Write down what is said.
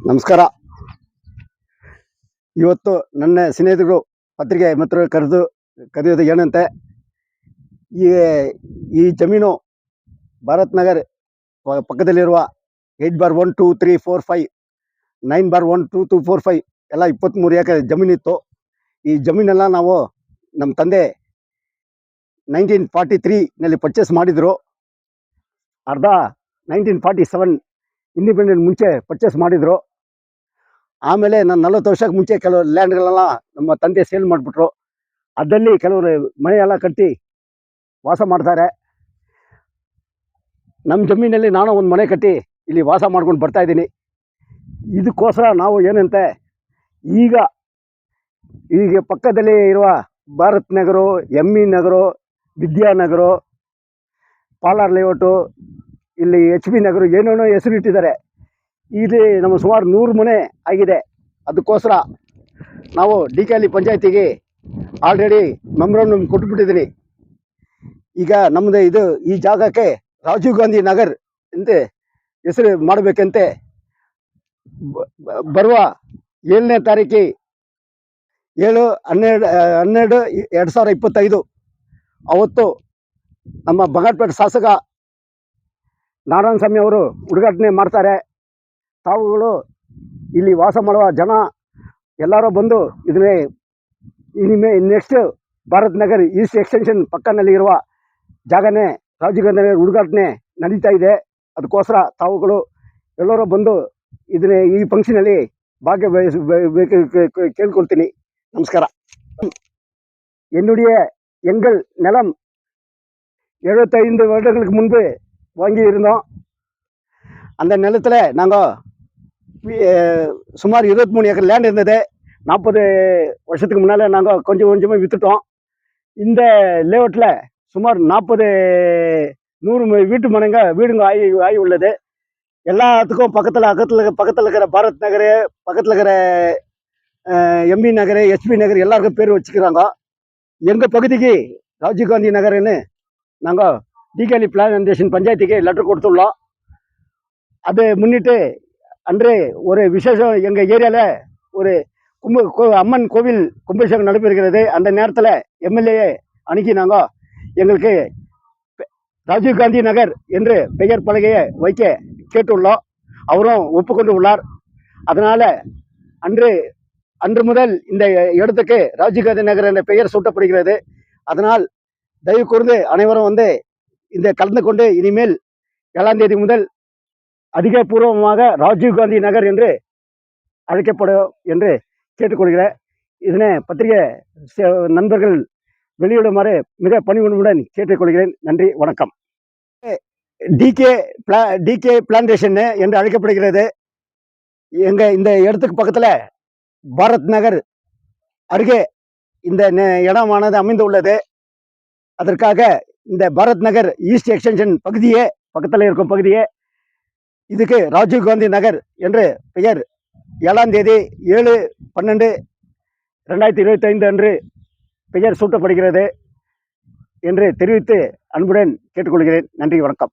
ನಮಸ್ಕಾರ. ಇವತ್ತು ನನ್ನ ಸ್ನೇಹಿತರು ಪತ್ರಿಕೆ ಮತ್ತು ಕರೆಯೋದು ಏನಂತೆ, ಈ ಈ ಜಮೀನು ಭಾರತ್ ನಗರ್ ಪಕ್ಕದಲ್ಲಿರುವ 8/1, 2, 3, 4, 5, 9/1, 2, 2, 4, 5 ಎಲ್ಲ 23 ಎಕರೆ ಜಮೀನಿತ್ತು. ಈ ಜಮೀನೆಲ್ಲ ನಾವು ನಮ್ಮ ತಂದೆ 1943ನಲ್ಲಿ ಪರ್ಚೇಸ್ ಮಾಡಿದರು. ಅರ್ಧ 1947 ಇಂಡಿಪೆಂಡೆಂಟ್ ಮುಂಚೆ ಪರ್ಚೇಸ್ ಮಾಡಿದರು. ಆಮೇಲೆ ನಾನು 40 ವರ್ಷಕ್ಕೆ ಮುಂಚೆ ಕೆಲವು ಲ್ಯಾಂಡ್ಗಳೆಲ್ಲ ನಮ್ಮ ತಂದೆ ಸೇಲ್ ಮಾಡಿಬಿಟ್ರು. ಅದರಲ್ಲಿ ಕೆಲವರು ಮನೆಯೆಲ್ಲ ಕಟ್ಟಿ ವಾಸ ಮಾಡ್ತಾರೆ. ನಮ್ಮ ಜಮೀನಲ್ಲಿ ನಾನು ಒಂದು ಮನೆ ಕಟ್ಟಿ ಇಲ್ಲಿ ವಾಸ ಮಾಡ್ಕೊಂಡು ಬರ್ತಾಯಿದ್ದೀನಿ. ಇದಕ್ಕೋಸ್ಕರ ನಾವು ಏನಂತೆ, ಈಗ ಪಕ್ಕದಲ್ಲಿ ಇರುವ ಭಾರತ್ ನಗರ, ME ನಗರ, ವಿದ್ಯಾನಗರ, ಪಾಲಾರ್ ಲೇಔಟು, ಇಲ್ಲಿ HB ನಗರ ಏನೇನೋ ಹೆಸರು ಇಟ್ಟಿದ್ದಾರೆ. ಇಲ್ಲಿ ನಮ್ಮ ಸುಮಾರು 100 ಮನೆ ಆಗಿದೆ. ಅದಕ್ಕೋಸ್ಕರ ನಾವು DKL ಪಂಚಾಯತಿಗೆ ಆಲ್ರೆಡಿ ಮೆಮೊರಾಂಡಮ್ ಕೊಟ್ಬಿಟ್ಟಿದ್ದೀನಿ. ಈಗ ನಮ್ಮದು ಈ ಜಾಗಕ್ಕೆ ರಾಜೀವ್ ಗಾಂಧಿ ನಗರ್ ಅಂತ ಹೆಸರು ಮಾಡಬೇಕಂತೆ ಬರುವ 7ನೇ ತಾರೀಕು 7/12/2025 ಅವತ್ತು ನಮ್ಮ ಬಂಗಾರಪೇಟೆ ಶಾಸಕ ನಾರಾಯಣ ಸ್ವಾಮಿ ಅವರು ಉದ್ಘಾಟನೆ ಮಾಡ್ತಾರೆ. ತಾವುಗಳು ಇಲ್ಲಿ ವಾಸ ಮಾಡುವ ಜನ ಎಲ್ಲರೂ ಬಂದು ಇದನ್ನೇ next Bharat Nagar East extension ಪಕ್ಕದಲ್ಲಿ ಇರುವ ಜಾಗನೇ ರಾಜೀವ್ ಗಾಂಧಿ ನಗರ್ ಉದ್ಘಾಟನೆ ನಡೀತಾ ಇದೆ. ಅದಕ್ಕೋಸ್ಕರ ತಾವುಗಳು ಎಲ್ಲರೂ ಬಂದು ಈ ಫಂಕ್ಷನಲ್ಲಿ ಭಾಗವಹಿಸಬೇಕು ಕೇಳ್ಕೊಳ್ತೀನಿ. ನಮಸ್ಕಾರ. என்னுடைய எங்கள் நிலம் 75 வருடங்களுக்கு முன்பு வாங்கி இருந்தோம். அந்த நிலத்தில் நாங்கள் சுமார் 23 ஏக்கர் லேண்ட் இருந்தது. 40 வருஷத்துக்கு முன்னால் நாங்கள் கொஞ்சம் கொஞ்சமாக விற்றுட்டோம். இந்த லேஅவுட்டில் சுமார் 100 வீடுங்க ஆகி உள்ளது. எல்லாத்துக்கும் பக்கத்தில் இருக்கிற பாரத் நகர், பக்கத்தில் இருக்கிற ME நகர், HB நகர் எல்லாருக்கும் பேர் வச்சுக்கிறாங்க. எங்கள் பகுதிக்கு ராஜீவ் காந்தி நகர்னு நாங்கள் DKL பிளான்டேஷன் பஞ்சாயத்துக்கு லெட்டர் கொடுத்துள்ளோம். அதை முன்னிட்டு அன்று ஒரு விசேஷம் எங்கள் ஏரியாவில் ஒரு அம்மன் கோவில் கும்பாபிஷேகம் நடைபெறுகிறது. அந்த நேரத்தில் MLA அணுகி நாங்கள் எங்களுக்கு ராஜீவ் காந்தி நகர் என்று பெயர் பலகையை வைக்க கேட்டுள்ளோம். அவரும் ஒப்புக்கொண்டு உள்ளார். அதனால் அன்று முதல் இந்த இடத்துக்கு ராஜீவ் காந்தி நகர் என்ற பெயர் சூட்டப்படுகிறது. அதனால் தயவு கூர்ந்து அனைவரும் வந்து இந்த கலந்து கொண்டு இனிமேல் 7ஆம் தேதி முதல் அதிகபூர்வமாக ராஜீவ் காந்தி நகர் என்று அழைக்கப்படும் என்று கேட்டுக்கொள்கிறேன். இதனை பத்திரிகை நண்பர்கள் வெளியிடுமாறு மிக பணிவுடன் கேட்டுக்கொள்கிறேன். நன்றி, வணக்கம். DK பிளான்டேஷன் என்று அழைக்கப்படுகிறது. இந்த இடத்துக்கு பக்கத்தில் பாரத் நகர் அருகே இந்த இடமானது அமைந்துள்ளது. அதற்காக இந்த பாரத் நகர் ஈஸ்ட் எக்ஸ்டென்ஷன் பக்கத்தில் இருக்கும் பகுதியே இதுக்கு ராஜீவ் காந்தி நகர் என்று பெயர் 7ஆம் தேதி 7/12/2025 அன்று பெயர் சூட்டப்படுகிறது என்று தெரிவித்து அன்புடன் கேட்டுக்கொள்கிறேன். நன்றி, வணக்கம்.